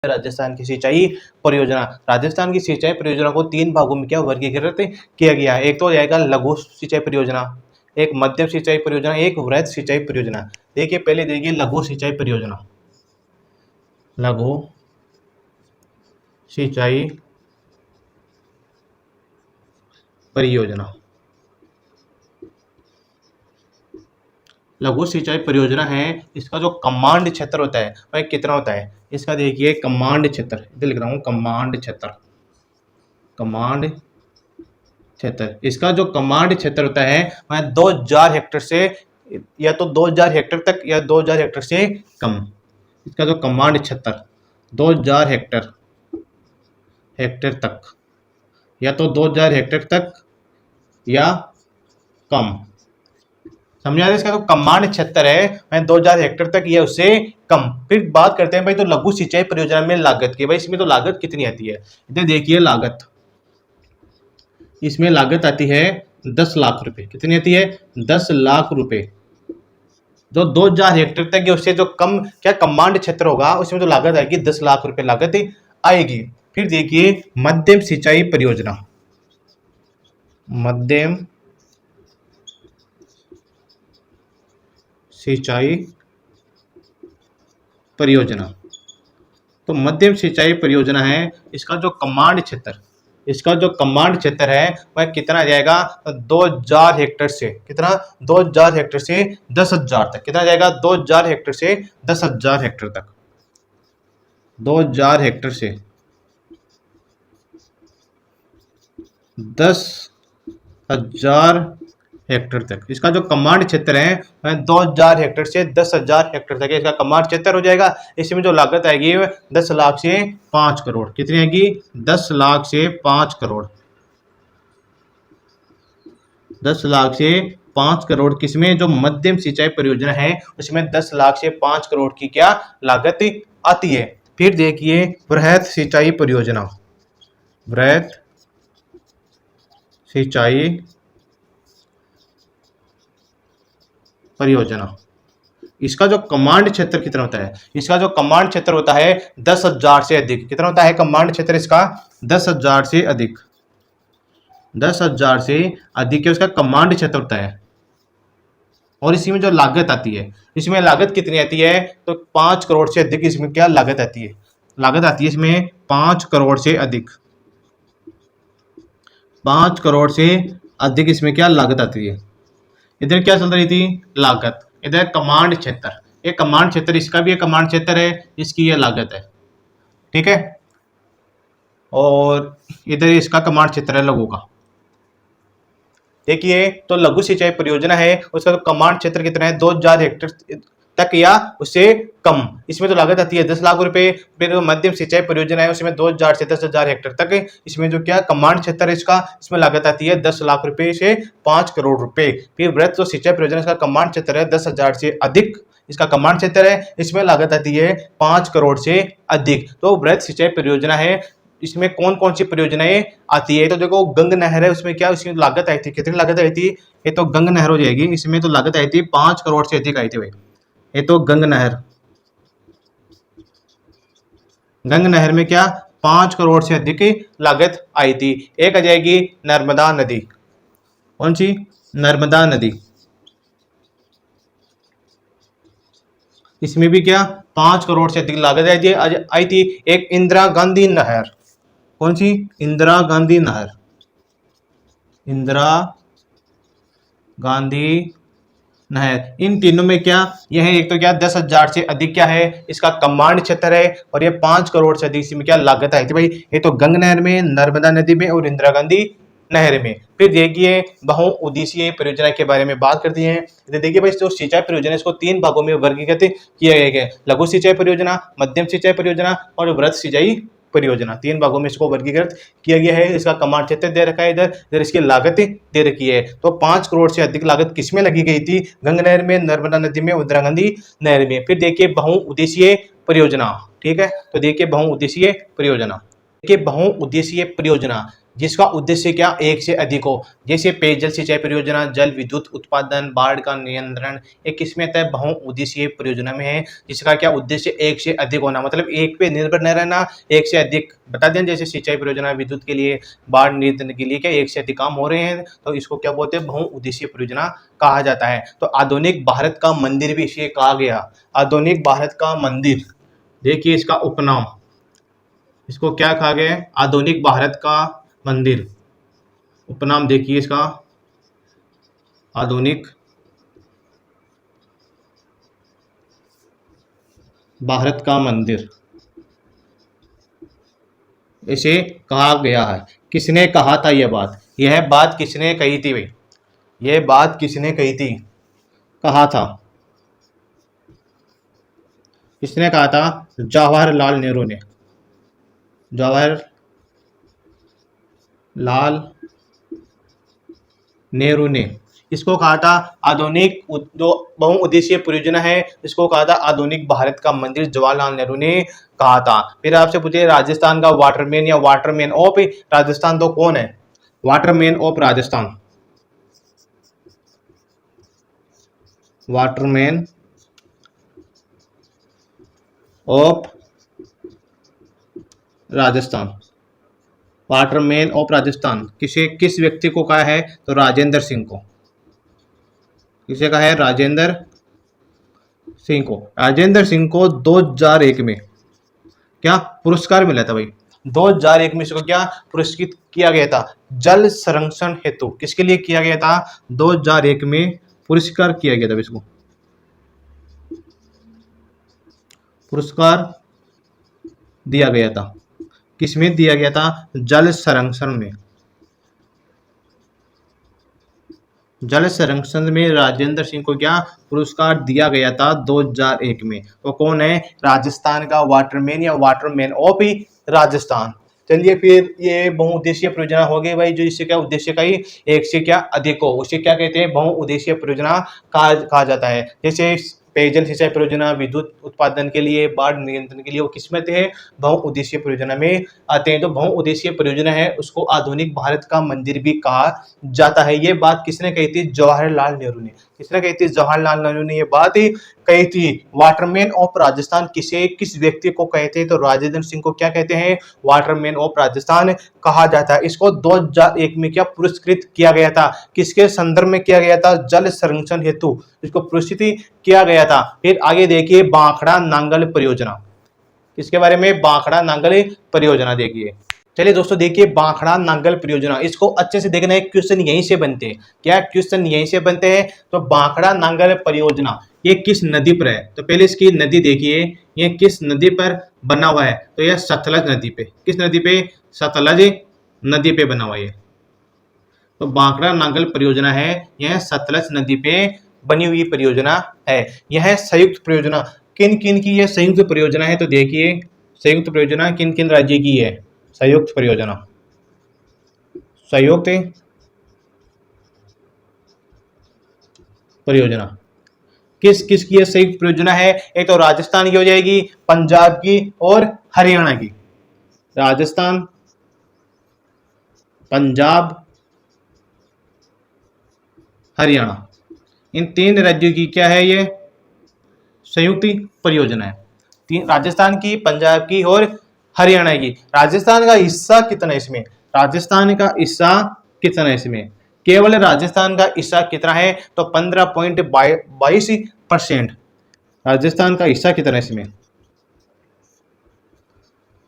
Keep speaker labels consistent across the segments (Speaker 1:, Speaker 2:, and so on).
Speaker 1: राजस्थान की सिंचाई परियोजना। राजस्थान की सिंचाई परियोजना को 3 भागों में क्या वर्गीकृत किया गया है। एक तो हो जाएगा लघु सिंचाई परियोजना, एक मध्यम सिंचाई परियोजना, एक वृहद सिंचाई परियोजना। देखिए पहले देखिए लघु सिंचाई परियोजना। लघु सिंचाई परियोजना, लघु सिंचाई परियोजना है, इसका जो कमांड क्षेत्र होता है वह कितना होता है। इसका देखिए कमांड क्षेत्र, इधर लिख रहा हूँ कमांड क्षेत्र, कमांड क्षेत्र, इसका जो कमांड क्षेत्र होता है वह 2000 हेक्टेयर से या तो 2000 हेक्टेयर तक या 2000 हेक्टेयर से कम। इसका जो कमांड क्षेत्र 2000 हेक्टेयर तक या तो 2000 हेक्टेयर तक या कम। समझ आ रहा है। इसका जो कमांड क्षेत्र है वह 2000 हेक्टेयर तक या उससे कम। फिर बात करते हैं भाई तो लघु सिंचाई परियोजना में लागत की। भाई इसमें तो लागत कितनी आती है, इधर देखिए लागत, इसमें लागत आती है 10 लाख रुपए। कितनी आती है, 10 लाख रुपए। जो 2000 हेक्टेयर तक या उससे जो कम क्या कमांड क्षेत्र होगा उसमें तो लागत आएगी 10 लाख रुपए लागत आएगी। फिर देखिए मध्यम सिंचाई परियोजना, मध्यम सिंचाई परियोजना। तो मध्यम सिंचाई परियोजना है, इसका जो कमांड क्षेत्र, इसका जो कमांड क्षेत्र है वह कितना आ जाएगा 2000 हेक्टेयर से, कितना 2000 हेक्टेयर से 10,000 तक। कितना जाएगा 2000 हेक्टेयर से 10,000 हेक्टेयर तक, 2000 हेक्टेयर से 10,000 हेक्टेयर तक। इसका जो कमांड क्षेत्र है वह 2000 हेक्टेयर से 10,000 हेक्टेयर तक है, इसका कमांड क्षेत्र हो जाएगा। इसमें जो लागत आएगी वह 10 लाख से 5 करोड़। कितनी आएगी, 10 लाख से 5 करोड़, 10 लाख से 5 करोड़। किसमें, जो मध्यम सिंचाई परियोजना है उसमें 10 लाख से 5 करोड़ की क्या लागत आती है। फिर देखिए वृहद सिंचाई परियोजना, वृहद सिंचाई परियोजना। इसका जो कमांड क्षेत्र कितना होता है, इसका जो कमांड क्षेत्र होता है 10,000 से अधिक। कितना होता है कमांड क्षेत्र इसका, 10,000 से अधिक, 10,000 से अधिक है उसका कमांड क्षेत्र होता है। और इसी में जो लागत आती है, इसमें लागत कितनी आती है, तो 5 करोड़ से अधिक इसमें क्या लागत आती है, लागत आती है इसमें 5 करोड़ से अधिक, 5 करोड़ से अधिक इसमें क्या लागत आती है। इधर क्या चल रही थी, लागत, इधर कमांड क्षेत्र, ये कमांड क्षेत्र, इसका भी एक कमांड क्षेत्र है, इसकी ये लागत है, ठीक है। और इधर इसका कमांड क्षेत्र है लघु का। देखिए तो लघु सिंचाई परियोजना है उसका तो कमांड क्षेत्र कितना है 2000 हेक्टेयर तक या उससे कम। इसमें तो लागत आती है 10 लाख रुपए। फिर जो मध्यम सिंचाई परियोजना है उसमें 2000 से 10,000 हेक्टेयर तक, इसमें जो क्या कमांड क्षेत्र है इसका, इसमें लागत आती है 10 लाख रुपए से 5 करोड़ रुपए। फिर वृहद जो सिंचाई परियोजना इसका कमांड क्षेत्र है 10,000 से अधिक, इसका कमांड क्षेत्र है, इसमें लागत आती है 5 करोड़ से अधिक। तो वृहद सिंचाई परियोजना है, इसमें कौन कौन सी परियोजनाएं आती है, तो देखो गंग नहर है, उसमें क्या उसकी लागत आई थी, कितनी लागत आई थी, ये तो गंग नहर हो जाएगी, इसमें तो लागत आई थी 5 करोड़ से अधिक आई थी भाई। ये तो गंग नहर, गंग नहर में क्या 5 करोड़ से अधिक लागत आई थी। एक आ जाएगी नर्मदा नदी, कौन सी, नर्मदा नदी, इसमें भी क्या 5 करोड़ से अधिक लागत आई थी। एक इंदिरा गांधी नहर, कौन सी, इंदिरा गांधी नहर, इंदिरा गांधी नहर। इन तीनों में क्या यह एक तो क्या 10,000 से अधिक क्या है इसका कमांड क्षेत्र है, और ये 5 करोड़ से अधिक इसमें क्या लागत आई थी भाई, ये तो गंग नहर में, नर्मदा नदी में और इंदिरा गांधी नहर में। फिर देखिए बहुउद्देशीय परियोजना के बारे में बात करती है। देखिए भाई जो सिंचाई परियोजना इसको 3 भागों में वर्गीकृत किया गया है, लघु सिंचाई परियोजना, मध्यम सिंचाई परियोजना और वृहद सिंचाई परियोजना। 3 भागों में इसको वर्गीकृत किया गया है। इसका कमांड क्षेत्र दे रखा है, इधर इसकी लागत दे रखी है। तो 5 करोड़ से अधिक लागत किसमें लगी गई थी, गंग नहर में, नर्मदा नदी में, इंदिरा गांधी नहर में। फिर देखिए बहुउद्देशीय परियोजना, ठीक है। तो देखिए बहुउद्देशीय परियोजना, देखिए बहुउद्देशीय परियोजना जिसका उद्देश्य क्या एक से अधिक हो, जैसे पेयजल सिंचाई परियोजना, जल विद्युत उत्पादन, बाढ़ का नियंत्रण। एक किसमें आता है, बहुउद्देशीय परियोजना में है, जिसका क्या उद्देश्य एक से अधिक होना, मतलब एक पे निर्भर न रहना, एक से अधिक बता दें, जैसे सिंचाई परियोजना, विद्युत के लिए, बाढ़ नियंत्रण के लिए क्या एक से अधिक काम हो रहे हैं, तो इसको क्या बोलते हैं, बहुउद्देशीय परियोजना कहा जाता है। तो आधुनिक भारत का मंदिर भी इसे कहा गया, आधुनिक भारत का मंदिर। देखिए इसका उपनाम, इसको क्या कहा गया है, आधुनिक भारत का मंदिर। उपनाम देखिए इसका, आधुनिक भारत का मंदिर इसे कहा गया है। किसने कहा था यह बात, यह बात किसने कही थी भाई, यह बात किसने कही थी, कहा था, किसने कहा था, जवाहरलाल नेहरू ने, जवाहरलाल नेहरू ने इसको कहा था। आधुनिक जो बहुउद्देशीय परियोजना है, इसको कहा था आधुनिक भारत का मंदिर, जवाहरलाल नेहरू ने कहा था। फिर आपसे पूछे राजस्थान का वाटरमैन या वाटरमैन ऑफ राजस्थान तो कौन है, Waterman of Rajasthan, Waterman of Rajasthan, Waterman of Rajasthan किस व्यक्ति को कहा है, तो राजेंद्र सिंह को, किसे कहा है, राजेंद्र सिंह को। राजेंद्र सिंह को 2001 में क्या पुरस्कार मिला था भाई, 2001 में इसको क्या पुरस्कृत किया गया था, जल संरक्षण हेतु। किसके लिए किया गया था, 2001 में पुरस्कार किया गया था इसको, पुरस्कार दिया गया था, किसमें दिया गया था, जल संरक्षण में, जल संरक्षण में राजेंद्र सिंह को क्या पुरस्कार दिया गया था 2001 में। तो कौन है, राजस्थान का वाटरमैन या वाटरमैन ऑफ राजस्थान। चलिए फिर ये बहुउद्देशीय परियोजना हो गई भाई, जो इससे क्या उद्देश्य का ही एक से क्या अधिक हो, उसे क्या कहते हैं, बहुउद्देशीय परियोजना कहा जाता है। जैसे पेयजल सिंचाई परियोजना, विद्युत उत्पादन के लिए, बाढ़ नियंत्रण के लिए, वो किसमें आते हैं, बहुउद्देशीय परियोजना में आते हैं। तो बहुउद्देशीय परियोजना है उसको आधुनिक भारत का मंदिर भी कहा जाता है। ये बात किसने कही थी, जवाहरलाल नेहरू ने, किसने कही थी, जवाहरलाल नेहरू ने ये बात ही कही थी। वाटरमैन ऑफ राजस्थान किस व्यक्ति को कहते हैं, तो राजेंद्र सिंह को क्या कहते हैं, वाटरमैन ऑफ राजस्थान कहा जाता है। इसको 2001 में क्या पुरस्कृत किया गया था, किसके संदर्भ में किया गया था, जल संरक्षण हेतु इसको पुरस्कृत किया गया था। फिर आगे देखिए बांखड़ा नांगल परियोजना, इसके बारे में, बांखड़ा नांगल परियोजना देखिए। चलिए दोस्तों देखिए बांखड़ा नांगल परियोजना, इसको अच्छे से देखना है, क्वेश्चन यहीं से बनते हैं, क्या क्वेश्चन यहीं से बनते हैं। तो बांखड़ा नांगल परियोजना ये किस नदी पर है, तो पहले इसकी नदी देखिए, ये किस नदी पर बना हुआ है, तो यह सतलज नदी पे, किस नदी पे, सतलज नदी पे बना हुआ है। तो बांखड़ा नांगल परियोजना है, यह सतलज नदी पे बनी हुई परियोजना है। यह संयुक्त परियोजना, किन किन की यह संयुक्त परियोजना है, तो देखिए संयुक्त परियोजना किन किन राज्य की है, संयुक्त परियोजना, संयुक्त परियोजना किस किस की संयुक्त परियोजना है, एक तो राजस्थान की हो जाएगी, पंजाब की और हरियाणा की। राजस्थान, पंजाब, हरियाणा, इन तीन राज्यों की क्या है, ये संयुक्त परियोजना है। तीन, राजस्थान की, पंजाब की और हरियाणा की। राजस्थान का हिस्सा कितना है इसमें, राजस्थान का हिस्सा कितना है इसमें, केवल राजस्थान का हिस्सा कितना है, तो 15.22%। राजस्थान का हिस्सा कितना है इसमें,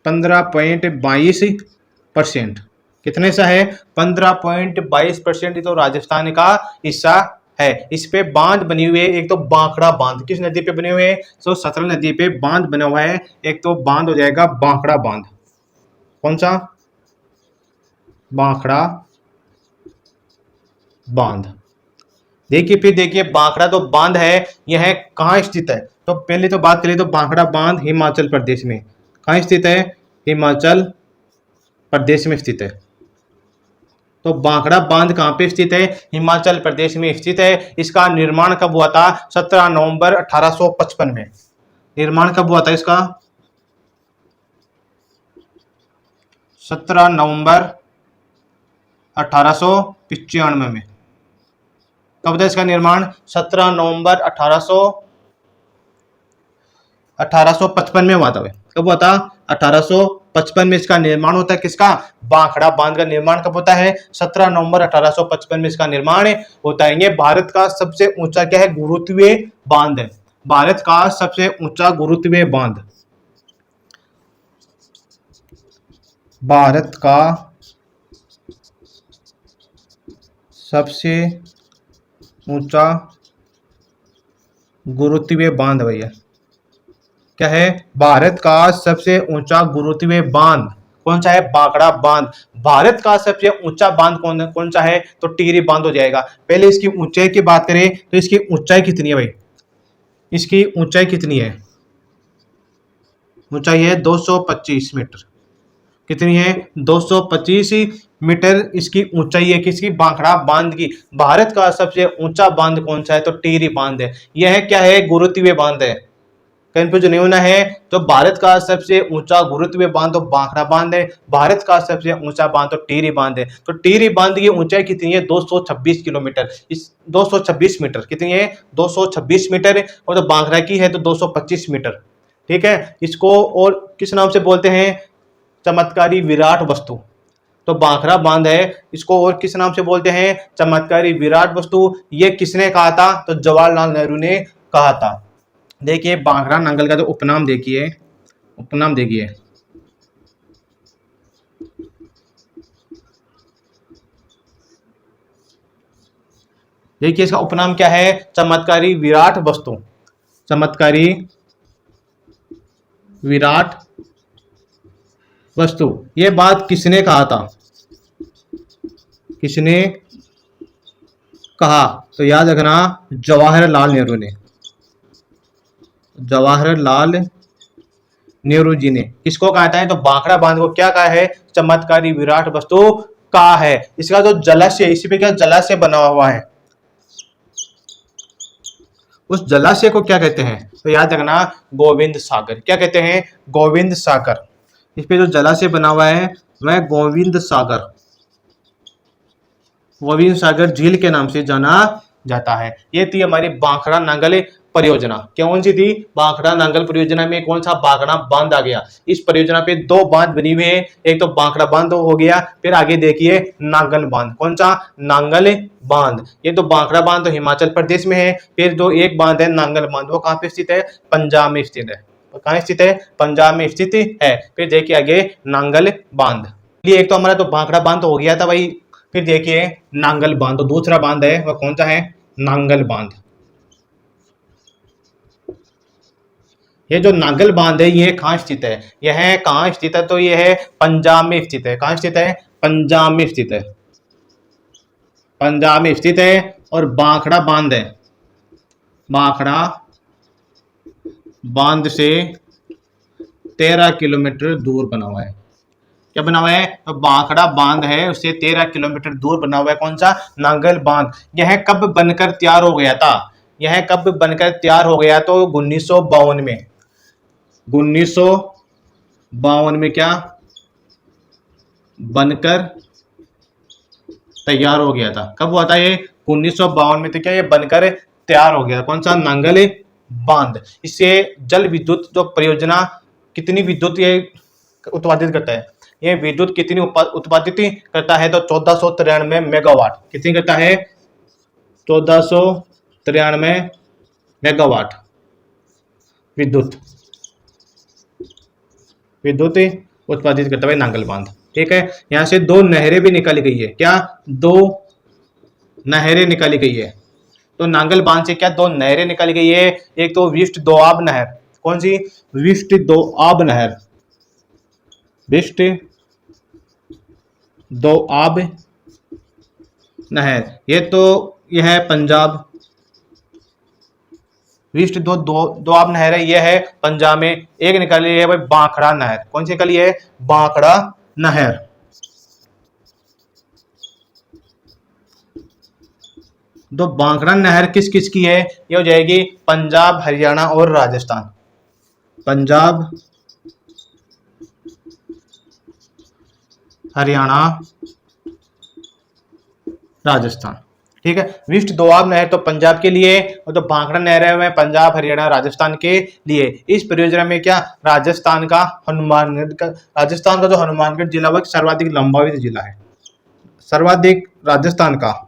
Speaker 1: 15.22%। कितने सा है, 15.22%। तो राजस्थान का हिस्सा है। इस पे बांध बनी हुई है, एक तो बांखड़ा बांध, किस नदी पे बने हुए हैं, तो सतलज नदी पे बांध बना हुआ है। एक तो बांध हो जाएगा बांखड़ा बांध, कौन सा, बांखड़ा बांध। देखिए फिर देखिए बांखड़ा तो बांध है, यह कहाँ स्थित है, तो पहले तो बात करें तो बांखड़ा बांध हिमाचल प्रदेश में, कहाँ स्थित है, हिमाचल प्रदेश में स्थित है। तो बांखड़ा बांध कहाँ पे स्थित है, हिमाचल प्रदेश में स्थित है। इसका निर्माण कब हुआ था, 17 नवंबर 1855 में। निर्माण कब हुआ था इसका, 17 नवंबर 1895 में। कब था इसका निर्माण? 17 नवंबर 1855 में हुआ था। कब हुआ था? 1855 में इसका निर्माण होता है। किसका? भाखड़ा बांध का निर्माण कब होता है? 17 नवंबर 1855 में इसका निर्माण होता है। ये भारत का सबसे ऊंचा क्या है? गुरुत्वीय बांध है। भारत का सबसे ऊंचा गुरुत्वीय बांध, भारत का सबसे ऊंचा गुरुत्वीय बांध भैया क्या है? भारत का सबसे ऊंचा गुरुत्वीय बांध कौन सा है? भाखड़ा बांध। भारत का सबसे ऊंचा बांध कौन सा है? तो टिहरी बांध हो जाएगा। पहले इसकी ऊंचाई की बात करें तो इसकी ऊंचाई कितनी है भाई? इसकी ऊंचाई कितनी है? ऊंचाई है 225 मीटर। कितनी है? 225 मीटर इसकी ऊंचाई है। किसकी? भाखड़ा बांध की। भारत का सबसे ऊंचा बांध कौन सा है? तो टिहरी बांध है। यह क्या है? गुरुत्वीय बांध है। कंफ्यूजन नहीं होना है। तो भारत का सबसे ऊंचा गुरुत्वीय बांध तो भाखड़ा बांध है। भारत का सबसे ऊंचा बांध तो टिहरी बांध है। तो टिहरी बांध की ऊंचाई कितनी है? 226 किलोमीटर। इस 226 मीटर कितनी है? 226 मीटर है। और तो भाखड़ा की है तो 225 मीटर। ठीक है। इसको और किस नाम से बोलते हैं? चमत्कारी विराट वस्तु। तो भाखड़ा बांध है, इसको और किस नाम से बोलते हैं? चमत्कारी विराट वस्तु। ये किसने कहा था? तो जवाहरलाल नेहरू ने कहा था। देखिए भाखड़ा नांगल का जो उपनाम देखिए, उपनाम देखिए, देखिए इसका उपनाम क्या है? चमत्कारी विराट वस्तु। चमत्कारी विराट वस्तु। ये बात किसने कहा था? किसने कहा? तो याद रखना, जवाहरलाल नेहरू ने। जवाहरलाल नेहरू जी ने किसको कहा था? तो भाखड़ा बांध को क्या कहा है? चमत्कारी विराट वस्तु कहा है। इसका जो जलाशय, इसी पे क्या जलाशय बना हुआ है, उस जलाशय को क्या कहते हैं? तो याद रखना, गोविंद सागर। क्या कहते हैं? गोविंद सागर। इस पे जो जलाशय बना हुआ है वह गोविंद सागर, गोविंद सागर झील के नाम से जाना जाता है। ये थी हमारी भाखड़ा नांगल परियोजना। कौन सी थी? भाखड़ा नांगल परियोजना में कौन सा? भाखड़ा बांध आ गया। इस परियोजना पे दो बांध बनी हुई है। एक तो भाखड़ा बांध हो गया, फिर आगे देखिए नांगल बांध। कौन सा? नांगल बांध। ये तो भाखड़ा बांध तो हिमाचल प्रदेश में है। फिर जो एक बांध है नांगल बांध, वो कहाँ पे स्थित है? पंजाब में स्थित है। कहाँ स्थित है? पंजाब में स्थित है। फिर देखिए आगे नांगल बांध। ये एक तो हमारा तो भाखड़ा बांध तो हो गया था भाई। फिर देखिए नांगल बांध, तो दूसरा बांध है वह कौन सा है? नांगल बांध। ये जो नांगल बांध है ये कहाँ स्थित है? यह कहाँ स्थित है? तो यह है पंजाब में स्थित है। कहाँ स्थित है? पंजाब में स्थित है। पंजाब में स्थित है। और भाखड़ा बांध है, भाखड़ा बांध से 13 किलोमीटर दूर बना हुआ है। क्या बना हुआ है? तो भाखड़ा बांध है, उससे 13 किलोमीटर दूर बना हुआ है। कौन सा? नांगल बांध। यह कब बनकर तैयार हो गया था? यह कब बनकर तैयार हो गया? तो 1952 में। 1952 में क्या बनकर तैयार हो गया था? कब हुआ था ये? 1952 में। तो क्या ये बनकर तैयार हो गया? कौन सा? नांगल बांध। इससे जल विद्युत जो परियोजना, कितनी विद्युत ये उत्पादित करता है? ये विद्युत कितनी उत्पादित करता है? तो 1493 मेगावाट। कितनी करता है? 1493 मेगावाट विद्युत उत्पादित करता है नांगल बांध। ठीक है। यहाँ से दो नहरें भी निकाली गई है। क्या? दो नहरें निकाली गई है। तो नांगल बांध से क्या दो नहरें निकाली गई है? एक तो विष्ट दोआब नहर। कौन सी? विष्ट दोआब नहर। विष्ट दोआब नहर, ये तो यह है पंजाब। विष्ट दोआब नहर है, यह है पंजाब में। एक निकाली है भाई भाखड़ा नहर। कौन सी निकाली है? भाखड़ा नहर। तो भाखड़ा नहर किस किस की है? ये हो जाएगी पंजाब, हरियाणा और राजस्थान। पंजाब, हरियाणा राजस्थान। ठीक है, विशिष्ट दोआब नहर तो पंजाब के लिए, और तो भाखड़ा नहर है वह पंजाब, हरियाणा, राजस्थान के लिए। इस परियोजना में क्या राजस्थान का जो हनुमानगढ़ जिला वह सर्वाधिक लंबावित जिला है। सर्वाधिक राजस्थान का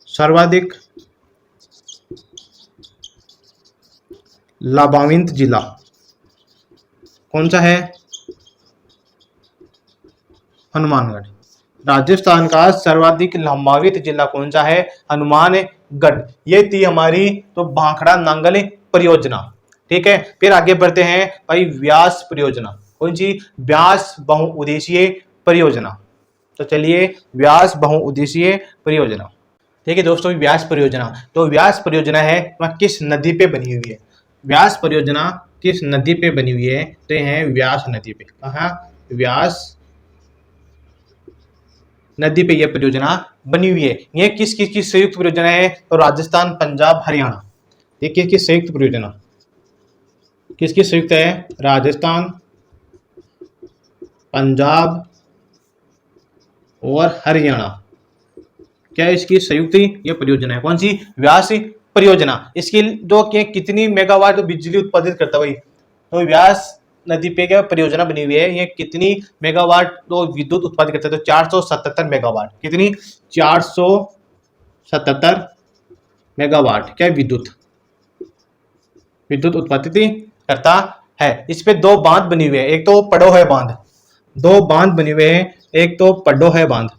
Speaker 1: सर्वाधिक लाभान्वित जिला कौन सा है? हनुमानगढ़। राजस्थान का सर्वाधिक लाभान्वित जिला कौन सा है? हनुमानगढ़। ये थी हमारी तो भाखड़ा नांगल परियोजना। ठीक है, फिर आगे बढ़ते हैं भाई व्यास परियोजना। कौन सी? व्यास बहुउद्देशीय परियोजना। तो चलिए व्यास बहुउद्देशीय परियोजना। ठीक है दोस्तों, व्यास परियोजना, तो व्यास परियोजना है वह किस नदी पे बनी हुई है? व्यास परियोजना किस नदी पे बनी हुई है? तो ये है व्यास नदी पे। कहाँ? व्यास नदी पे यह परियोजना बनी हुई है। यह किस किस की संयुक्त परियोजना है? तो राजस्थान, पंजाब, हरियाणा। ये किसकी संयुक्त परियोजना? किसकी संयुक्त है? राजस्थान, पंजाब और हरियाणा। क्या इसकी संयुक्त ये परियोजना है? कौन सी? व्यास परियोजना। इसकी जो कितनी मेगावाट बिजली उत्पादित करता है भाई? तो व्यास नदी पे क्या परियोजना बनी हुई है, ये कितनी मेगावाट तो विद्युत उत्पादित करता है? तो 477 मेगावाट। कितनी? 477 मेगावाट क्या विद्युत उत्पादित करता है। इस पे दो बांध बनी हुई है, एक तो पड़ो है बांध, दो बांध बने हुए हैं, एक तो पड्डो है बांध।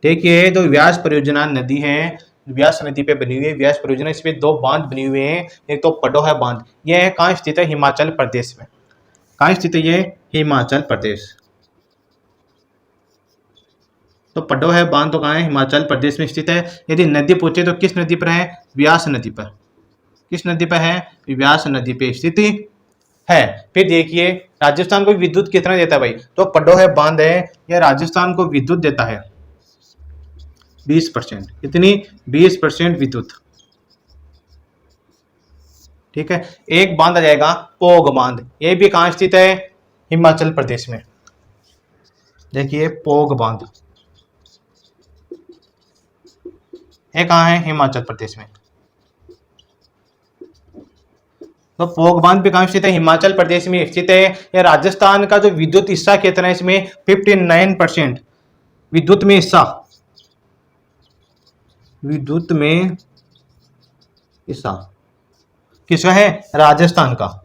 Speaker 1: देखिए तो व्यास परियोजना नदी है, व्यास नदी पे बनी हुई है व्यास परियोजना। इसमें दो बांध बने हुए हैं, एक तो पड्डो है बांध। यह कहाँ स्थित है? हिमाचल प्रदेश में। कहाँ स्थित है ये? हिमाचल प्रदेश। तो पड्डो है बांध तो कहाँ है? हिमाचल प्रदेश में स्थित है। यदि नदी पूछे तो किस नदी पर है? व्यास नदी पर। किस नदी पर है? व्यास नदी पे स्थित है। फिर देखिए राजस्थान को विद्युत कितना देता है भाई? तो पड्डो है बांध है, यह राजस्थान को विद्युत देता है 20%। कितनी? 20% विद्युत। ठीक है, एक बांध आ जाएगा पोग बांध। ये भी कहाँ स्थित है? हिमाचल प्रदेश में। देखिए पोग बांध, ये कहाँ है? हिमाचल प्रदेश में। तो पोग बांध भी कहाँ स्थित है? हिमाचल प्रदेश में स्थित है। यह राजस्थान का जो विद्युत हिस्सा कितना है इसमें? 59% विद्युत में हिस्सा, विद्युत में हिस्सा किसका है? राजस्थान का।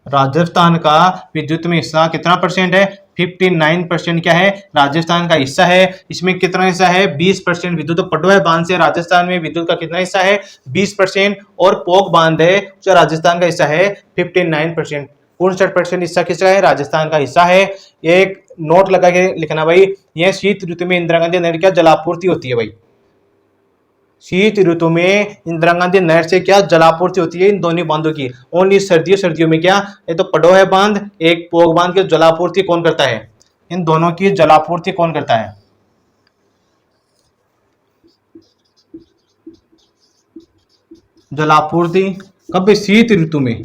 Speaker 1: राजस्थान का विद्युत में हिस्सा कितना परसेंट है? 59% क्या है? राजस्थान का हिस्सा है। इसमें कितना हिस्सा है? 20% विद्युत। तो पटवा बांध से राजस्थान में विद्युत का कितना हिस्सा है? 20%। और पोक बांध है जो राजस्थान का हिस्सा है 59%। 59% हिस्सा किसका है? राजस्थान का हिस्सा है। एक नोट लगा के लिखना भाई, यह शीत ऋतु में इंदिरा गांधी नहर क्या जलापूर्ति होती है भाई? शीत ऋतु में इंदिरा गांधी नहर से क्या जलापूर्ति होती है इन दोनों बांधों की। ओनली सर्दियों में क्या? ये तो पडो है बांध, एक पोग बांध की जलापूर्ति कौन करता है? इन दोनों की जलापूर्ति कौन करता है? जलापूर्ति कब? शीत ऋतु में।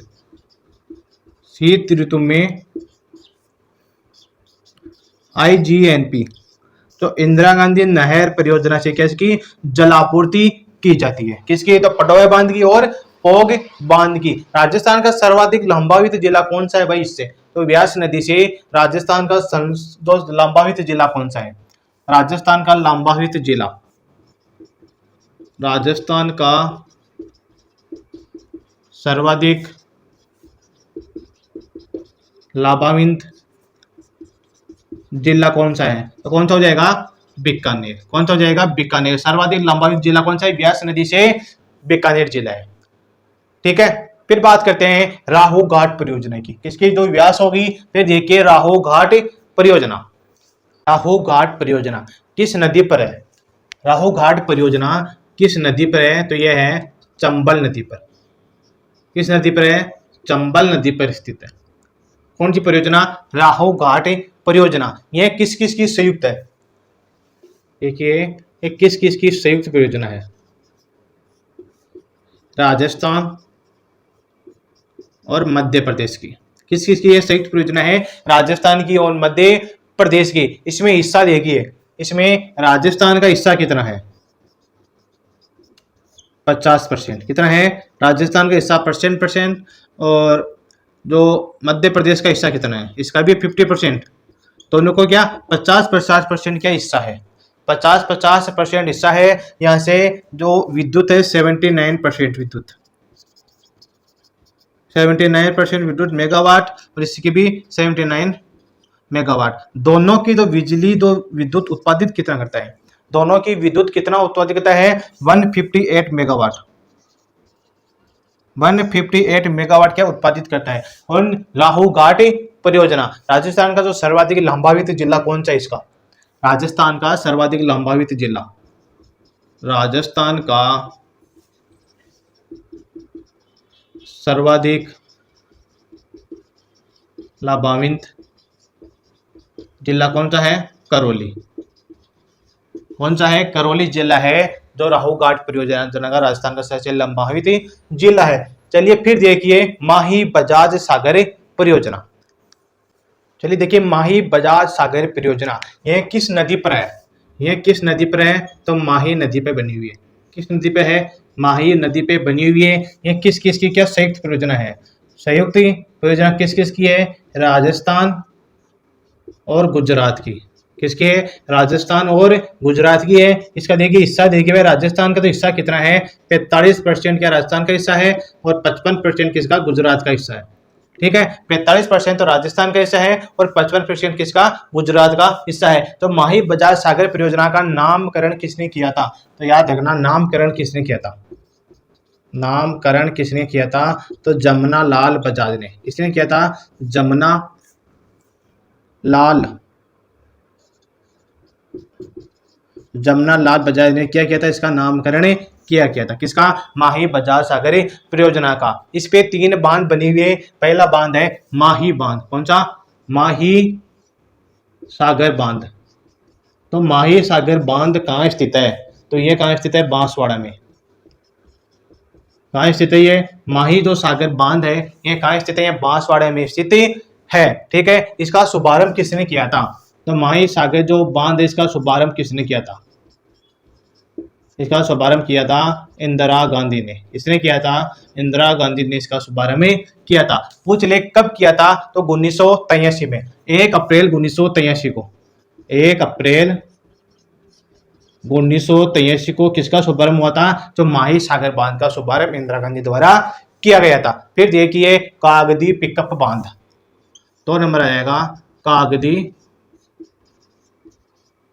Speaker 1: शीत ऋतु में IGNP तो इंदिरा गांधी नहर परियोजना से क्या इसकी जलापूर्ति की जाती है। किसकी? तो पटोए बांध की और पोग बांध की। राजस्थान का सर्वाधिक लंबावित जिला कौन सा है भाई? इससे तो व्यास नदी से राजस्थान का जो लंबावित जिला कौन सा है? राजस्थान का लंबावित जिला, राजस्थान का सर्वाधिक लाभान्वित जिला कौन सा है? तो कौन सा हो जाएगा? बीकानेर। कौन सा हो जाएगा? बीकानेर। सर्वाधिक लंबावित जिला कौन सा है? व्यास नदी से बीकानेर जिला है। ठीक है, फिर बात करते हैं राहु घाट परियोजना की। किसकी जो व्यास होगी? फिर देखिए राहु घाट परियोजना। राहु घाट परियोजना किस नदी पर है? राहु घाट परियोजना किस नदी पर है? तो यह है चंबल नदी पर। किस नदी पर है? चंबल नदी पर स्थित है। कौन सी परियोजना? राहु घाट परियोजना। यह किस किस की संयुक्त है? देखिए ये किस किस की संयुक्त परियोजना है? राजस्थान और मध्य प्रदेश की। किस किस की ये संयुक्त परियोजना है? राजस्थान की और मध्य प्रदेश की। इसमें हिस्सा देखिए, इसमें राजस्थान का हिस्सा कितना है? 50%। कितना है राजस्थान का हिस्सा? परसेंट। और जो मध्य प्रदेश का हिस्सा कितना है? इसका भी 50%। दोनों को क्या 50-50% क्या हिस्सा है? 50-50% हिस्सा है। यहाँ से जो विद्युत है 79% विद्युत, 79% विद्युत मेगावाट, और इसकी भी 79 मेगावाट। दोनों की तो बिजली, दो विद्युत उत्पादित कितना करता है? दोनों की विद्युत कितना उत्पादित करता है? 158 मेगावाट। 158 मेगावाट क्या उत्पादित करता है। और राहु घाट परियोजना, राजस्थान का जो सर्वाधिक लंबावित जिला कौन सा है इसका? राजस्थान का सर्वाधिक लंबावित जिला, राजस्थान का सर्वाधिक लाभान्वित जिला कौन सा है? करौली। कौन सा है? करौली जिला है जो राहु घाट परियोजना का राजस्थान का सबसे लंबावित जिला है। चलिए फिर देखिए माही बजाज सागर परियोजना। चलिए देखिए माही बजाज सागर परियोजना, यह किस नदी पर है? यह किस नदी पर है? तो माही नदी पे बनी हुई है। किस नदी पे है? माही नदी पे बनी हुई है। यह किस किस की क्या संयुक्त परियोजना है? संयुक्त परियोजना किस किस की है? राजस्थान और गुजरात की। किसकी है? राजस्थान और गुजरात की है। इसका देखिए हिस्सा देखिए भाई, राजस्थान का तो हिस्सा कितना है? 45% क्या राजस्थान का हिस्सा है और 55% किसका? गुजरात का हिस्सा है। ठीक है, 45% तो राजस्थान का हिस्सा है और 55% किसका? गुजरात का हिस्सा है। तो माही बजाज सागर परियोजना का नामकरण किसने किया था? तो याद रखना, नामकरण किसने किया था? नामकरण किसने किया था? तो जमुना लाल बजाज ने। किसने किया था? जमुना लाल बजाज ने क्या किया था? इसका नामकरण किया था। किसका? माही बजाज सागर परियोजना का। इस पे 3 बांध बनी हुई है। पहला बांध है माही बांध। कौन सा? माही सागर बांध। तो माही सागर बांध कहाँ स्थित है? तो ये कहाँ स्थित है? बांसवाड़ा में। कहाँ स्थित है ये माही जो सागर बांध है? ये कहाँ स्थित है? ये बांसवाड़ा में स्थित है। ठीक है, इसका शुभारंभ किसने किया था? तो माही सागर जो बांध है, इसका शुभारंभ किसने किया था? इसका शुभारंभ किया था इंदिरा गांधी ने। इसने किया था? इंदिरा गांधी ने इसका शुभारंभ किया था। पूछ ले कब किया था? तो 1983 में, 1 अप्रैल 1983 को। 1 अप्रैल 1983 को किसका शुभारंभ हुआ था? तो माही सागर बांध का शुभारंभ इंदिरा गांधी द्वारा किया गया था। फिर देखिए कागदी पिकअप बांध, 2 नंबर आ जाएगा कागदी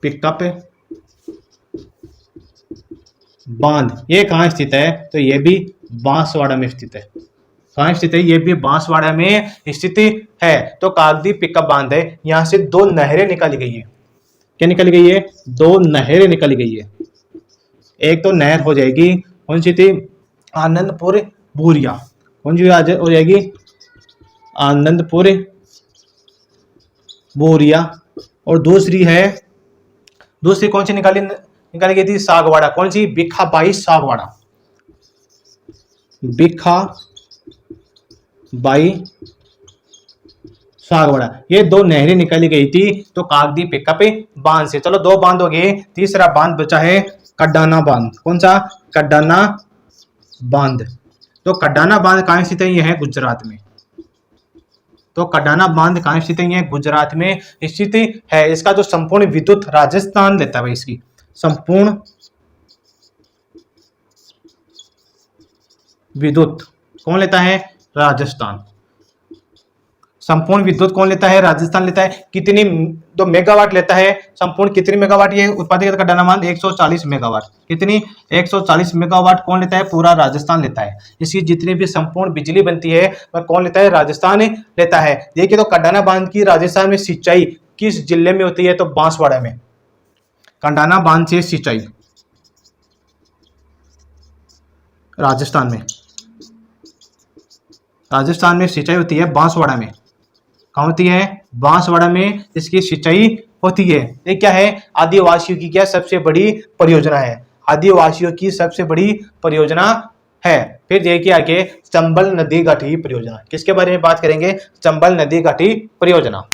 Speaker 1: पिकअप बांध। ये कहाँ स्थित है? तो ये भी बांसवाड़ा में स्थित है। कहाँ स्थित है? ये भी बांसवाड़ा में स्थित है। तो कागदी पिकअप बांध है। यहाँ से 2 नहरें निकाली गई है। क्या निकाली गई है? 2 नहरें निकाली गई है। एक तो नहर हो जाएगी, कौन सी थी? आनंदपुर भूरिया। कौन सी हो जाएगी? आनंदपुर भूरिया। और दूसरी कौन सी निकाली गई थी? सागवाड़ा। कौन सी? भिखाबाई सागवाड़ा। भिखाबाई सागवाड़ा। ये 2 नहरें निकाली गई थी तो कागदी पिकअप बांध से। चलो 2 बांध हो गए, तीसरा बांध बचा है कड्डाना बांध। कौन सा? कड्डाना बांध। तो कड्डाना बांध कहाँ स्थित है? यह है गुजरात में। तो कड्डाना बांध कहाँ स्थित है? यह गुजरात में स्थित है। इसका जो संपूर्ण विद्युत राजस्थान लेता है, इसकी संपूर्ण विद्युत कौन लेता है? राजस्थान। संपूर्ण विद्युत कौन लेता है? राजस्थान लेता है। कितनी? तो मेगावाट लेता है। संपूर्ण कितनी मेगावाट ये उत्पादित करता है? कड्डाना 140 मेगावाट। कितनी? 140 मेगावाट कौन लेता है? पूरा राजस्थान लेता है। इसकी जितनी भी संपूर्ण बिजली बनती है वह कौन लेता है? राजस्थान लेता है। देखिए तो कड्डाना बांध की राजस्थान में सिंचाई किस जिले में होती है? तो बांसवाड़ा में। कड्डाना बांध से सिंचाई राजस्थान में सिंचाई होती है बांसवाड़ा में। कहाँ होती है? बांसवाड़ा में इसकी सिंचाई होती है। ये क्या है? आदिवासियों की क्या सबसे बड़ी परियोजना है? आदिवासियों की सबसे बड़ी परियोजना है। फिर देखिए आगे चंबल नदी घाटी परियोजना, किसके बारे में बात करेंगे, चंबल नदी घाटी परियोजना।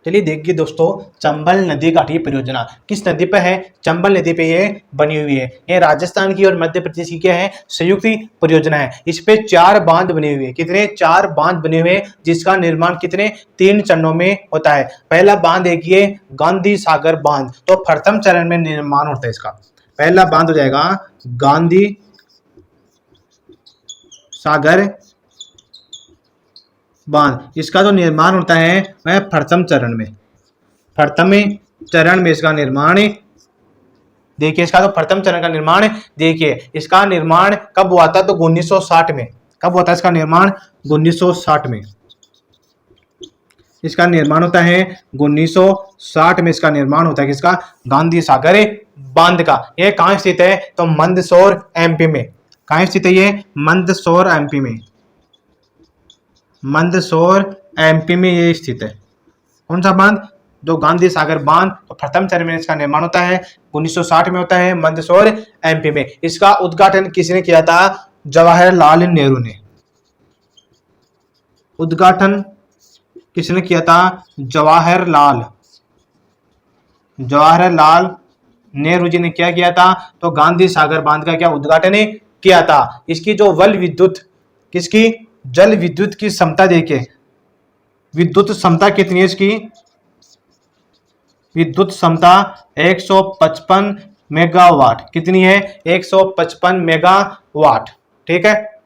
Speaker 1: चलिए देखिए दोस्तों, चंबल नदी घाटी परियोजना किस नदी पे है, चंबल नदी पे ये बनी हुई है। ये राजस्थान की और मध्य प्रदेश की क्या है, संयुक्त परियोजना है। इस पे 4 बांध बने हुए हैं। कितने, 4 बांध बने हुए हैं, जिसका निर्माण कितने, 3 चरणों में होता है। पहला बांध देखिए गांधी सागर बांध, तो प्रथम चरण में निर्माण होता है इसका। पहला बांध हो जाएगा गांधी सागर बांध, इसका जो निर्माण होता है वह प्रथम चरण में, प्रथम चरण में इसका निर्माण। देखिए इसका तो प्रथम चरण का निर्माण, देखिए इसका निर्माण कब हुआ था, तो 1960 में। कब हुआ था इसका निर्माण, 1960 में इसका निर्माण होता है। 1960 में इसका निर्माण होता है किसका, गांधी सागर बांध का। यह कहाँ स्थित है, तो मंदसौर एमपी में। कहाँ स्थित है ये, मंदसौर एमपी में, मंदसौर एमपी में ये स्थित है। कौन सा बांध, जो गांधी सागर बांध, तो प्रथम चरण में इसका निर्माण होता है, 1960 में होता है, मंदसौर एमपी में। इसका उद्घाटन किसने किया था, जवाहरलाल नेहरू ने। उद्घाटन किसने किया था, जवाहरलाल नेहरू जी ने क्या किया था, तो गांधी सागर बांध का क्या उद्घाटन किया था। इसकी जो जल विद्युत, किसकी, जल विद्युत की क्षमता देखिए, विद्युत क्षमता कितनी है इसकी, विद्युत क्षमता 155 मेगावाट। कितनी है, 155 मेगावाट, ठीक है।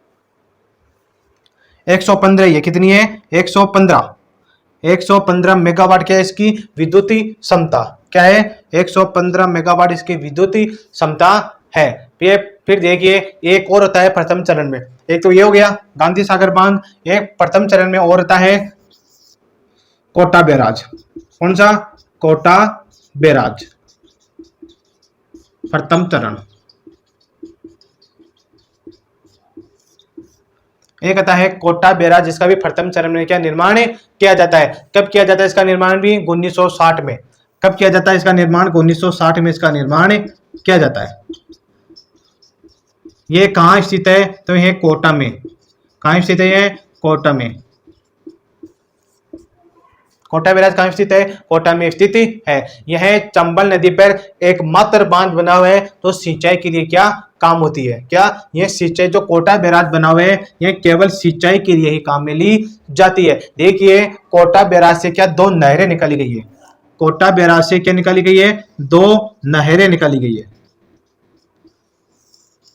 Speaker 1: 115 ये कितनी है, 115 मेगावाट क्या है इसकी विद्युतीय क्षमता, क्या है, 115 मेगावाट इसकी विद्युतीय क्षमता है। फिर देखिए एक और होता है प्रथम चरण में, एक तो ये हो गया गांधी सागर बांध, एक प्रथम चरण में और होता है कोटा बैराज। कौन सा, कोटा बैराज, प्रथम चरण। एक आता है कोटा बैराज, जिसका भी प्रथम चरण में क्या निर्माण किया जाता है। कब किया जाता है इसका निर्माण भी, 1960 में। कब किया जाता है इसका निर्माण, 1960 में इसका निर्माण किया जाता है। ये कहाँ स्थित है, तो ये कोटा में। कहाँ स्थित है ये, कोटा में। कोटा बैराज कहाँ स्थित है, कोटा में स्थित है। यह चंबल नदी पर एकमात्र बांध बना हुआ है, तो सिंचाई के लिए क्या काम होती है, क्या यह सिंचाई, जो कोटा बैराज बना हुआ है यह केवल सिंचाई के लिए ही काम में ली जाती है। देखिए कोटा बैराज से क्या 2 नहरें निकाली गई है, कोटा बैराज से क्या निकाली गई है, 2 नहरें निकाली गई है।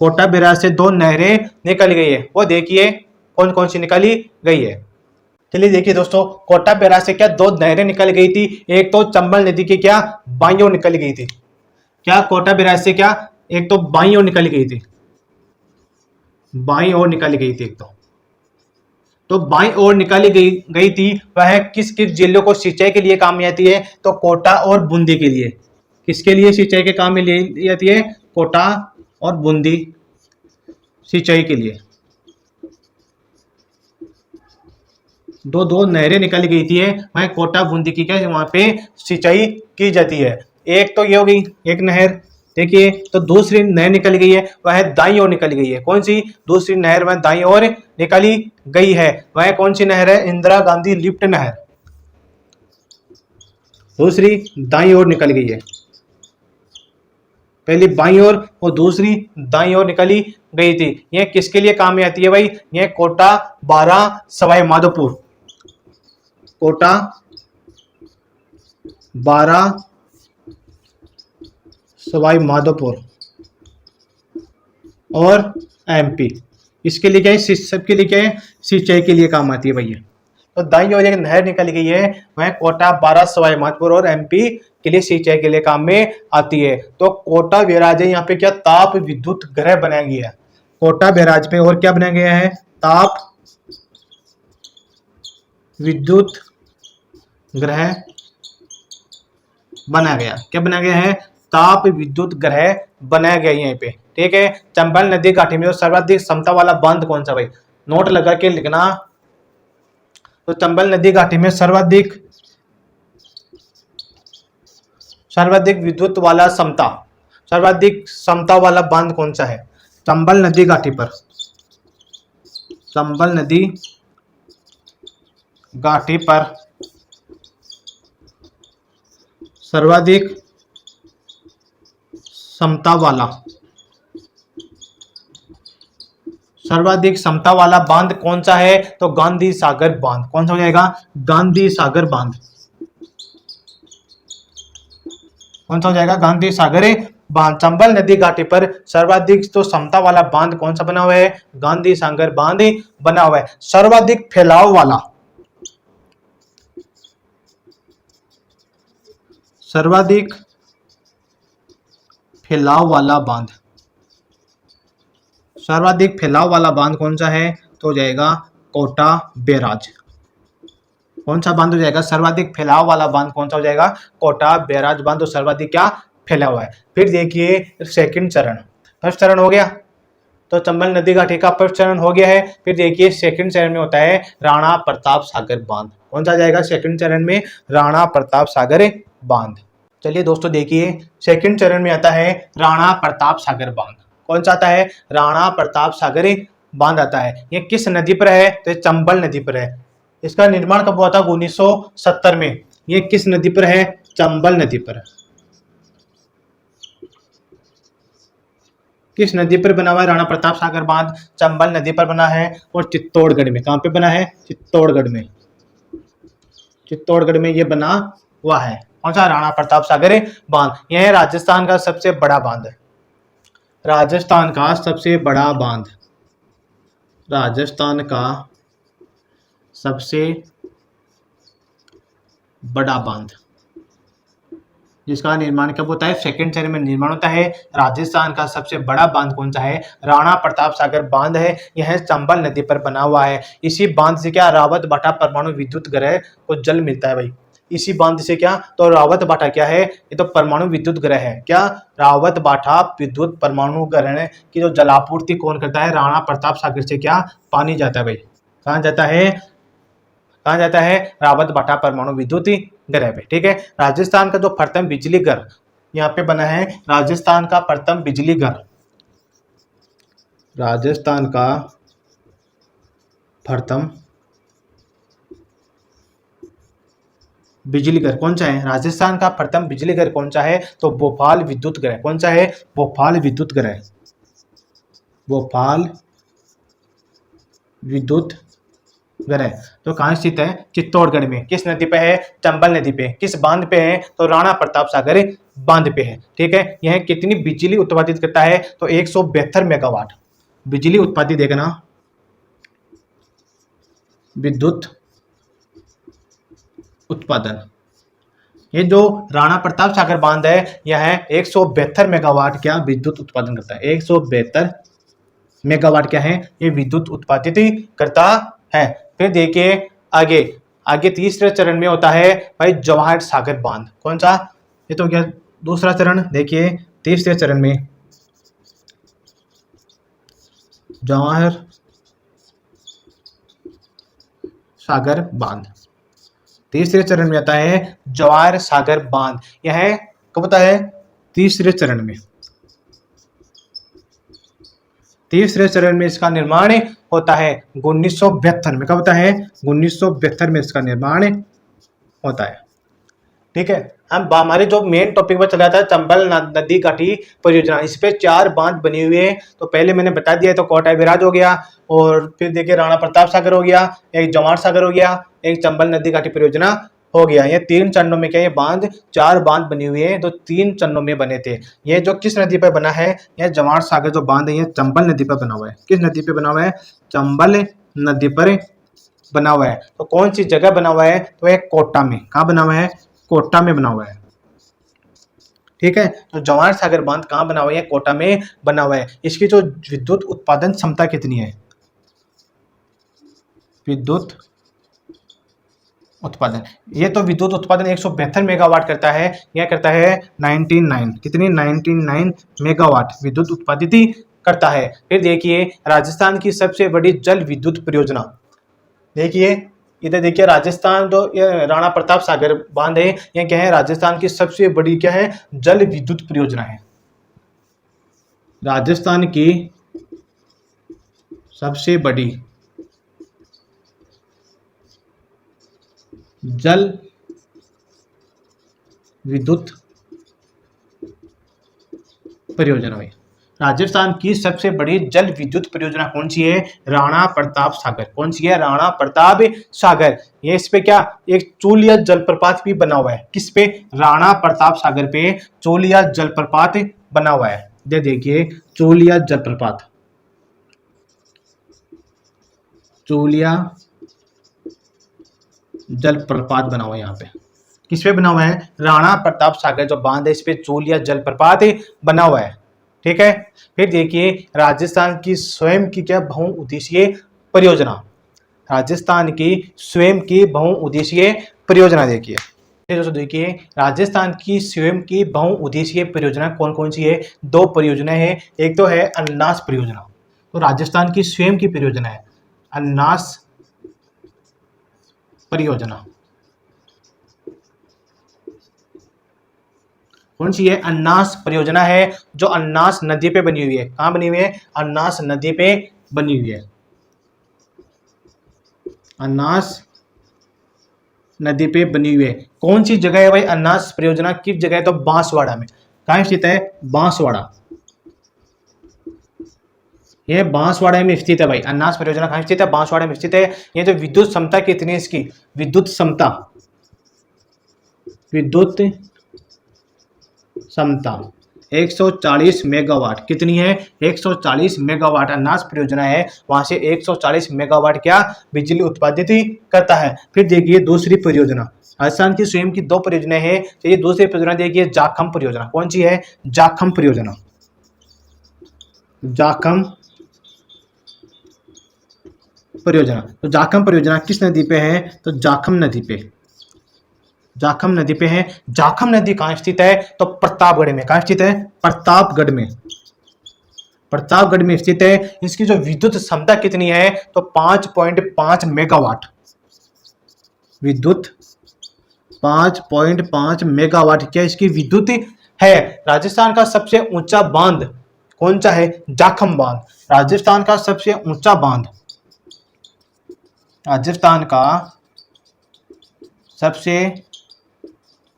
Speaker 1: कोटा बैराज से 2 नहरें निकाली गई है, वो देखिए कौन कौन सी निकाली गई है। चलिए देखिए दोस्तों, कोटा बैराज से क्या 2 नहरें निकाली गई थी। एक तो चंबल नदी की क्या बाईं ओर निकाली गई थी, क्या कोटा बैराज से क्या, एक तो बाईं ओर निकाली गई थी, बाईं ओर निकाली गई थी एक तो बाईं ओर निकाली गई थी। वह किस किस जिलों को सिंचाई के लिए काम में आती है, तो कोटा और बूंदी के लिए। किसके लिए सिंचाई के काम में ली जाती है, कोटा और बूंदी सिंचाई के लिए। 2 नहरें निकाली गई थी, वह कोटा बूंदी की क्या वहां पे सिंचाई की जाती है। एक तो ये हो गई एक नहर, देखिए। तो दूसरी नहर निकली गई है, वह दाईं ओर निकली गई है। कौन सी दूसरी नहर वह दाईं ओर निकाली गई है, वह कौन सी नहर है, इंदिरा गांधी लिफ्ट नहर, दूसरी दाईं ओर निकल गई है। पहली बाईं ओर और दूसरी दाईं ओर निकली गई थी। यह किसके लिए काम में आती है भाई, यह कोटा 12 सवाई माधोपुर, कोटा 12 सवाई माधोपुर और एमपी, इसके लिए क्या है, सबके लिए क्या है, सिंचाई के लिए काम आती है भैया। तो दाईं ओर एक नहर निकली गई है, वह कोटा 12 सवाई माधोपुर और एमपी के लिए सिंचाई के लिए काम में आती है। तो कोटा बैराज है, यहाँ पे क्या ताप विद्युत गृह बनाया गया है, कोटा बैराज पे और क्या बनाया गया है, ताप विद्युत गृह बनाया गया। क्या बनाया गया है, ताप विद्युत गृह बनाया गया यहाँ पे, ठीक है। चंबल नदी घाटी में सर्वाधिक क्षमता वाला बांध कौन सा भाई, नोट लगा के लिखना। तो चंबल नदी घाटी में सर्वाधिक विद्युत वाला सर्वाधिक क्षमता वाला बांध कौन सा है, चंबल नदी घाटी पर चंबल नदी घाटी पर सर्वाधिक क्षमता वाला बांध कौन सा है? तो गांधी सागर बांध। कौन सा हो जाएगा? गांधी सागर बांध। कौन सा हो जाएगा? गांधी सागर बांध। चंबल नदी घाटी पर सर्वाधिक तो क्षमता वाला बांध कौन सा बना हुआ है? गांधी सागर बांध बना हुआ है। सर्वाधिक फैलाव वाला, सर्वाधिक फैलाव वाला बांध, सर्वाधिक फैलाव वाला बांध कौन सा है? तो हो जाएगा कोटा बैराज। कौन सा बांध हो जाएगा? सर्वाधिक फैलाव वाला बांध कौन सा हो जाएगा? कोटा बैराज बांध। तो सर्वाधिक क्या फैला हुआ है। फिर देखिए सेकंड चरण, फर्स्ट चरण हो गया तो चंबल नदी घाटी का फर्स्ट चरण हो गया है। फिर देखिए सेकंड चरण में होता है राणा प्रताप सागर बांध। कौन सा जाएगा सेकंड चरण में? राणा प्रताप सागर बांध। चलिए दोस्तों देखिए सेकंड चरण में आता है राणा प्रताप सागर बांध। कौन सा आता है? राणा प्रताप सागर बांध आता है। ये किस नदी पर है? तो चंबल नदी पर है। इसका निर्माण कब हुआ था? 1970 में। ये किस नदी पर है? चंबल नदी पर। किस नदी पर बना हुआ है राणा प्रताप सागर बांध? चंबल नदी पर बना है और चित्तौड़गढ़ में। कहां पे बना है? चित्तौड़गढ़ में। चित्तौड़गढ़ में ये बना हुआ है। कौन सा? राणा प्रताप सागर बांध। यह है राजस्थान का सबसे बड़ा बांध है। राजस्थान का सबसे बड़ा बांध, राजस्थान का सबसे बड़ा बांध, जिसका निर्माण कब होता है? सेकंड चरण में निर्माण होता है। राजस्थान का सबसे बड़ा बांध कौन सा है? राणा प्रताप सागर बांध है। यह चंबल नदी पर बना हुआ है। इसी बांध से क्या? रावत भाटा परमाणु विद्युत ग्रह को जल मिलता है भाई। इसी बांध से क्या? तो रावत भाटा क्या है? ये तो परमाणु विद्युत ग्रह है। क्या? रावत भाटा विद्युत परमाणु ग्रह की जो जलापूर्ति कौन करता है? राणा प्रताप सागर से क्या पानी जाता है भाई। कहाँ जाता है? कहाँ जाता है? रावत भाटा परमाणु विद्युत ग्रह पे। ठीक है। राजस्थान का जो प्रथम बिजली घर यहाँ पे बना है, राजस्थान का प्रथम बिजली घर, राजस्थान का प्रथम बिजली घर कौन सा है? राजस्थान का प्रथम बिजली घर कौन सा है? तो भोपाल विद्युत ग्रह। कौन सा है? भोपाल विद्युत ग्रह। भोपाल विद्युत ग्रह। तो कहाँ स्थित है? चित्तौड़गढ़ में। किस नदी पे है? चंबल नदी पे। किस बांध पे है? तो राणा प्रताप सागर बांध पे है। ठीक है। यह कितनी बिजली उत्पादित करता है? तो 172 मेगावाट बिजली उत्पादित, देखना, विद्युत उत्पादन। ये जो राणा प्रताप सागर बांध है यह 172 मेगावाट क्या विद्युत उत्पादन करता है। 172 मेगावाट क्या है? ये विद्युत उत्पादित करता है। फिर देखिए आगे, आगे तीसरे चरण में होता है भाई जवाहर सागर बांध। कौन सा? ये तो क्या दूसरा चरण। देखिए तीसरे चरण में जवाहर सागर बांध। तीसरे चरण में आता है जवाहर सागर बांध। यह कब होता है? तीसरे चरण में। तीसरे चरण में इसका निर्माण होता है 1972 में। कब होता है? 1972 में इसका निर्माण होता है। ठीक है। हम हमारे जो मेन टॉपिक पर चला था चंबल नदी घाटी परियोजना, इस पे 4 बांध बने हुए हैं। तो पहले मैंने बता दिया, तो कोटा बैराज हो गया, और फिर देखिए राणा प्रताप सागर हो गया, एक जवाहर सागर हो गया, एक चंबल नदी घाटी परियोजना हो गया। ये 3 चरणों में क्या ये बांध 4 बांध बने हुए हैं, तो 3 चरणों में बने थे। ये जो किस नदी पर बना है? यह जवाहर सागर जो बांध है ये चंबल नदी पर बना हुआ है। किस नदी पे बना हुआ है? चंबल नदी पर बना हुआ है। तो कौन सी जगह बना हुआ है? तो एक कोटा में। कहाँ बना हुआ है? कोटा में बना हुआ है। ठीक है। तो जवाहर सागर बांध कहाँ बना हुआ है? कोटा में बना हुआ है। इसकी जो विद्युत उत्पादन क्षमता कितनी है? विद्युत उत्पादन, ये तो विद्युत उत्पादन 172 मेगावाट करता है। यह करता है 99, कितनी? 99 मेगावाट विद्युत उत्पादित करता है। फिर देखिए राजस्थान की सबसे बड़ी जल विद्युत परियोजना, देखिए इधर देखिए राजस्थान जो राणा प्रताप सागर बांध है, यह क्या है? राजस्थान की सबसे बड़ी क्या है? जल विद्युत परियोजना है। राजस्थान की सबसे बड़ी जल विद्युत परियोजना में राजस्थान की सबसे बड़ी जल विद्युत परियोजना कौन सी है? राणा प्रताप सागर। कौन सी है? राणा प्रताप सागर। ये इस पे क्या एक चोलिया जलप्रपात भी बना हुआ है। किस पे? राणा प्रताप सागर पे चोलिया जलप्रपात बना हुआ है। ये देखिए चोलिया जलप्रपात, चोलिया जलप्रपात बना हुआ है यहाँ पे। किस पे बना हुआ है? राणा प्रताप सागर जो बांध है इस पे चोलिया जलप्रपात बना हुआ है। ठीक है। फिर देखिए राजस्थान की स्वयं की क्या बहुउद्देशीय परियोजना, राजस्थान की स्वयं की बहुउद्देशीय परियोजना देखिए। दोस्तों देखिए राजस्थान की स्वयं की बहुउद्देशीय परियोजना कौन कौन सी है? दो परियोजनाएं हैं। एक तो है अन्नास परियोजना, तो राजस्थान की स्वयं की परियोजना है अन्नास परियोजना। कौन सी है? अन्नास परियोजना है जो अन्नास नदी पे बनी हुई है। कहाँ बनी हुई है? अन्नास नदी पे बनी हुई है। अन्नास नदी पे बनी हुई है। कौन सी जगह है भाई? अन्नास परियोजना किस जगह है? तो बांसवाड़ा में। कहाँ स्थित है? बांसवाड़ा। ये बांसवाड़ा में स्थित है भाई। अन्नास परियोजना कहाँ स्थित है? बांसवाड़ा में स्थित है। ये जो विद्युत क्षमता कितनी है इसकी? विद्युत क्षमता, विद्युत क्षमता 140 मेगावाट। कितनी है? 140 मेगावाट अन्नास परियोजना है, वहां से 140 मेगावाट क्या बिजली उत्पादित करता है। फिर देखिए दूसरी परियोजना, राजस्थान की स्वयं की दो परियोजनाएं हैं। तो ये दूसरी परियोजना देखिए जाखम परियोजना। कौन सी है? जाखम परियोजना। जाखम परियोजना, तो जाखम परियोजना किस नदी पे है? तो जाखम नदी पे, जाखम नदी पे है। जाखम नदी कहाँ स्थित है? तो प्रतापगढ़ में। कहाँ स्थित है? प्रतापगढ़ में, प्रतापगढ़ में स्थित है। इसकी जो विद्युत क्षमता कितनी है? तो 5.5 मेगावाट। विद्युत 5.5 मेगावाट क्या इसकी विद्युत है। राजस्थान का सबसे ऊंचा बांध कौन सा है? जाखम बांध। राजस्थान का सबसे ऊंचा बांध, राजस्थान का सबसे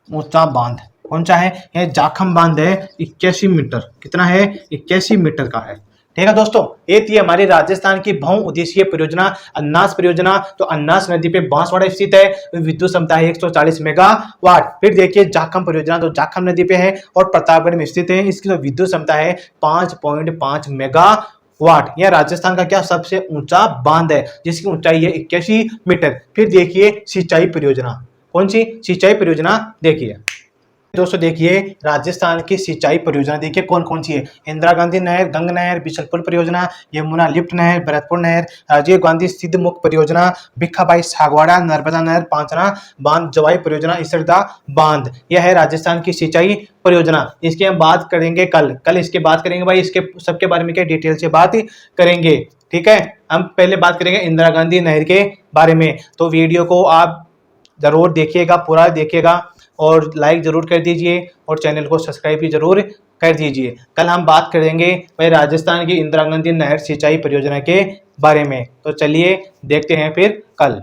Speaker 1: ऊंचा बांध कौन सा है? यह जाखम बांध है। 81 मीटर। कितना है? 81 मीटर का है। ठीक है दोस्तों, ये थी हमारी राजस्थान की बहुउद्देशीय परियोजना अन्नास परियोजना। तो अन्नास नदी पे बांसवाड़ा स्थित है, विद्युत क्षमता है 140 मेगावाट। फिर देखिए जाखम परियोजना तो जाखम नदी पे है और प्रतापगढ़ में स्थित है। इसकी जो विद्युत क्षमता है 5.5 मेगावाट। यह राजस्थान का क्या सबसे ऊंचा बांध है जिसकी ऊंचाई है 81 मीटर। फिर देखिए सिंचाई परियोजना। कौन सी? सिंचाई परियोजना देखिए दोस्तों, देखिए राजस्थान की सिंचाई परियोजना देखिए कौन कौन सी है। इंदिरा गांधी नहर, गंग नहर, बिशनपुर परियोजना, यमुना लिफ्ट नहर, भरतपुर नहर, राजीव गांधी सिद्ध मुख परियोजना, भिखाबाई सागवाड़ा, नर्मदा नहर, पांचना बांध, जवाई परियोजना, इसरदा बांध। यह है राजस्थान की सिंचाई परियोजना। इसकी हम बात करेंगे कल इसके बात करेंगे भाई, इसके सबके बारे में क्या डिटेल से बात करेंगे। ठीक है, हम पहले बात करेंगे इंदिरा गांधी नहर के बारे में। तो वीडियो को आप जरूर देखिएगा, पूरा देखिएगा और लाइक जरूर कर दीजिए और चैनल को सब्सक्राइब भी जरूर कर दीजिए। कल हम बात करेंगे भाई राजस्थान की इंदिरा गांधी नहर सिंचाई परियोजना के बारे में। तो चलिए देखते हैं फिर कल।